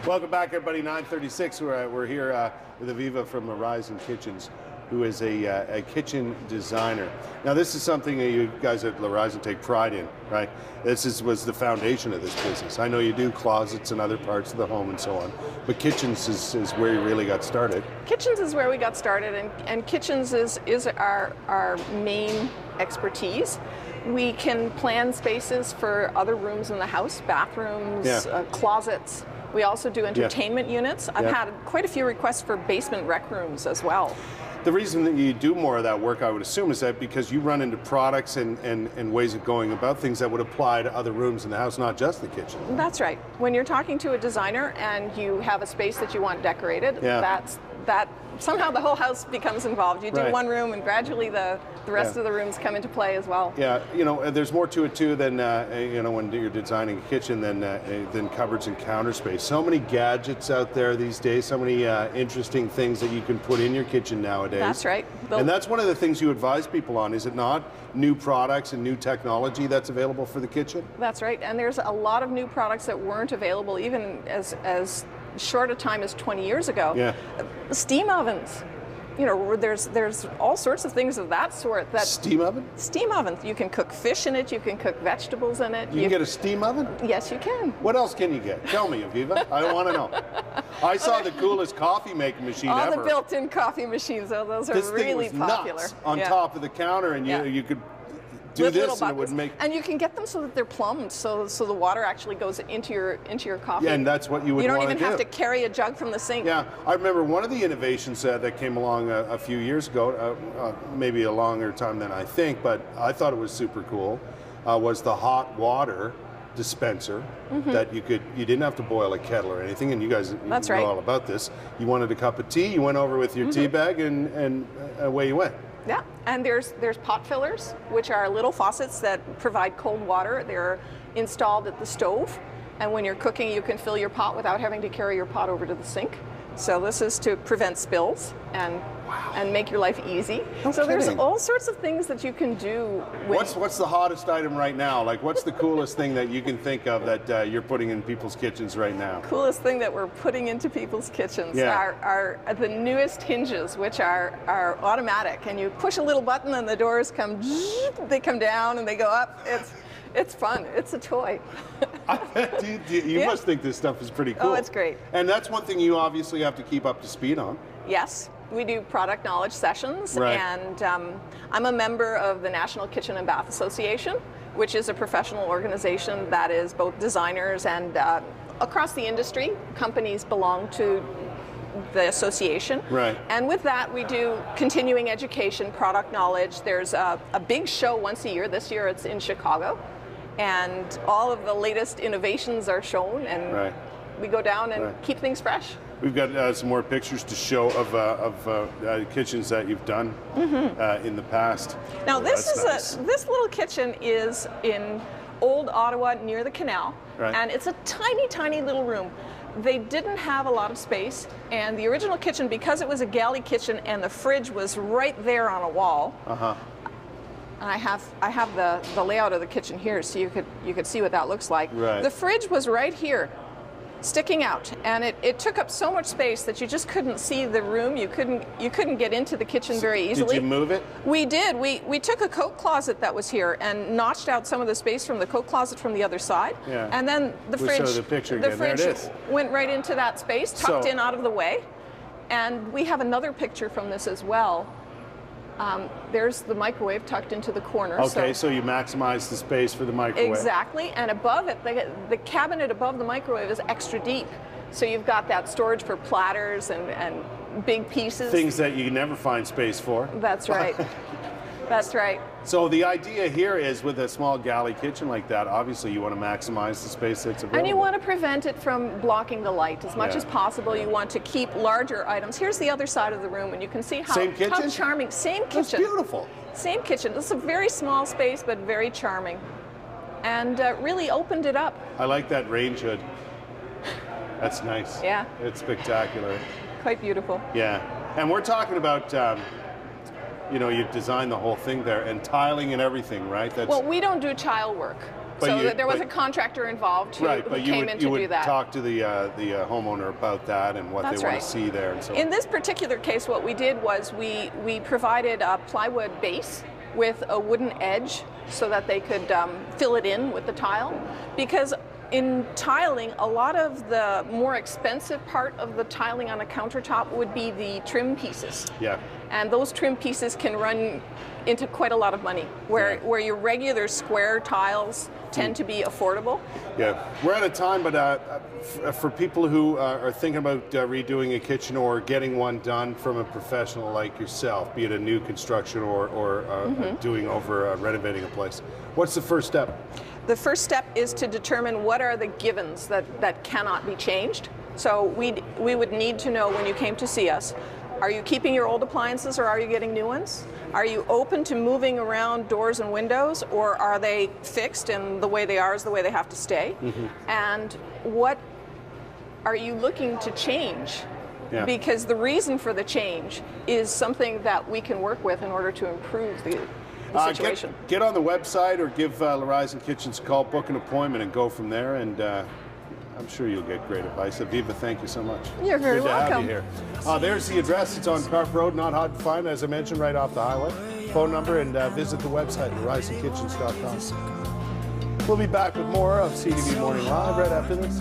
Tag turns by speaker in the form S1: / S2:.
S1: Welcome back, everybody. 9:36. We're here with Aviva from Laurysen Kitchens, who is a kitchen designer. Now, this is something that you guys at Laurysen take pride in, right? Was the foundation of this business. I know you do closets and other parts of the home and so on, but kitchens is where you really got started.
S2: Kitchens is where we got started, and kitchens is our main expertise. We can plan spaces for other rooms in the house, bathrooms, closets. We also do entertainment units. I've had quite a few requests for basement rec rooms as well.
S1: The reason that you do more of that work, I would assume, is that because you run into products and ways of going about things that would apply to other rooms in the house, not just the kitchen.
S2: That's right. When you're talking to a designer and you have a space that you want decorated, that somehow the whole house becomes involved. You do one room and gradually the rest of the rooms come into play as well.
S1: Yeah, you know, there's more to it too than you know, when you're designing a kitchen than cupboards and counter space. So many gadgets out there these days, so many interesting things that you can put in your kitchen nowadays.
S2: That's right.
S1: And that's one of the things you advise people on, is it not? New products and new technology that's available for the kitchen?
S2: That's right, and there's a lot of new products that weren't available even as short a time as 20 years ago.
S1: Yeah.
S2: Steam ovens. You know, there's all sorts of things of that sort.
S1: Steam oven?
S2: Steam oven. You can cook fish in it, you can cook vegetables in it.
S1: You can get a steam oven?
S2: Yes, you can.
S1: What else can you get? Tell me, Aviva. I want to know. I saw the coolest coffee making machine ever.
S2: All the built-in coffee machines, those are really popular.
S1: Nuts on top of the counter, and you could do this and it would make...
S2: And you can get them so that they're plumbed, so the water actually goes into your coffee.
S1: Yeah, and that's what you would want to do.
S2: You don't even have to carry a jug from the sink.
S1: Yeah, I remember one of the innovations that came along a few years ago, maybe a longer time than I think, but I thought it was super cool, was the hot water dispenser that you didn't have to boil a kettle or anything, and you guys know all about this. You wanted a cup of tea, you went over with your tea bag, and away you went.
S2: Yeah, and there's pot fillers, which are little faucets that provide cold water. They're installed at the stove, and when you're cooking, you can fill your pot without having to carry your pot over to the sink. So this is to prevent spills and make your life easy. So there's all sorts of things that you can do.
S1: What's the hottest item right now? Like, what's the coolest thing that you can think of that you're putting in people's kitchens right now?
S2: Coolest thing that we're putting into people's kitchens are the newest hinges, which are automatic, and you push a little button and the doors come, they come down and they go up. It's fun. It's a toy.
S1: You must think this stuff is pretty cool.
S2: Oh, it's great.
S1: And that's one thing you obviously have to keep up to speed on.
S2: Yes. We do product knowledge sessions, and I'm a member of the National Kitchen and Bath Association, which is a professional organization that is both designers and across the industry. Companies belong to the association.
S1: Right.
S2: And with that, we do continuing education, product knowledge. There's a big show once a year. This year it's in Chicago. And all of the latest innovations are shown, and we go down and keep things fresh.
S1: We've got some more pictures to show of kitchens that you've done in the past.
S2: Now this little kitchen is in Old Ottawa near the canal, and it's a tiny, tiny little room. They didn't have a lot of space, and the original kitchen, because it was a galley kitchen and the fridge was right there on a wall. I have the layout of the kitchen here, so you could see what that looks like. The fridge was right here, sticking out, and it took up so much space that you just couldn't see the room. You couldn't get into the kitchen very easily.
S1: Did you move it?
S2: We did. We took a coat closet that was here and notched out some of the space from the coat closet from the other side. And then the fridge went right into that space, tucked in out of the way. And we have another picture from this as well. There's the microwave tucked into the corner.
S1: Okay, so you maximize the space for the microwave.
S2: Exactly, and above it, the cabinet above the microwave is extra deep. So you've got that storage for platters and big pieces. Things
S1: that you never find space for.
S2: That's right. That's right.
S1: So the idea here is, with a small galley kitchen like that, obviously you want to maximize the space that's available.
S2: And you want to prevent it from blocking the light as much as possible. You want to keep larger items. Here's the other side of the room, and you can see how charming. Same kitchen.
S1: That's beautiful.
S2: Same kitchen. This is a very small space, but very charming. And really opened it up.
S1: I like that range hood. That's nice.
S2: Yeah.
S1: It's spectacular.
S2: Quite beautiful.
S1: Yeah. And we're talking about you know, you've designed the whole thing there, and tiling and everything, right?
S2: Well, we don't do tile work. so there was a contractor involved who came in to do that.
S1: You would talk to the homeowner about that and what they want to see there and so on.
S2: In this particular case, what we did was we provided a plywood base with a wooden edge so that they could fill it in with the tile, because in tiling, a lot of the more expensive part of the tiling on a countertop would be the trim pieces.
S1: Yeah.
S2: And those trim pieces can run into quite a lot of money, where your regular square tiles tend to be affordable.
S1: Yeah, we're out of time, but for people who are thinking about redoing a kitchen or getting one done from a professional like yourself, be it a new construction or doing over renovating a place, what's the first step?
S2: The first step is to determine what are the givens that cannot be changed. So we would need to know when you came to see us, are you keeping your old appliances or are you getting new ones? Are you open to moving around doors and windows, or are they fixed and the way they are is the way they have to stay? And what are you looking to change? Yeah. Because the reason for the change is something that we can work with in order to improve the situation.
S1: Get on the website or give Laurysen Kitchens a call, book an appointment and go from there, and I'm sure you'll get great advice. Aviva, thank you so much.
S2: You're very welcome.
S1: Good to have you here. There's the address. It's on Carp Road, not hard to find, as I mentioned, right off the highway. Phone number, and visit the website, LaurysenKitchens.com. We'll be back with more of CTV Morning Live right after this.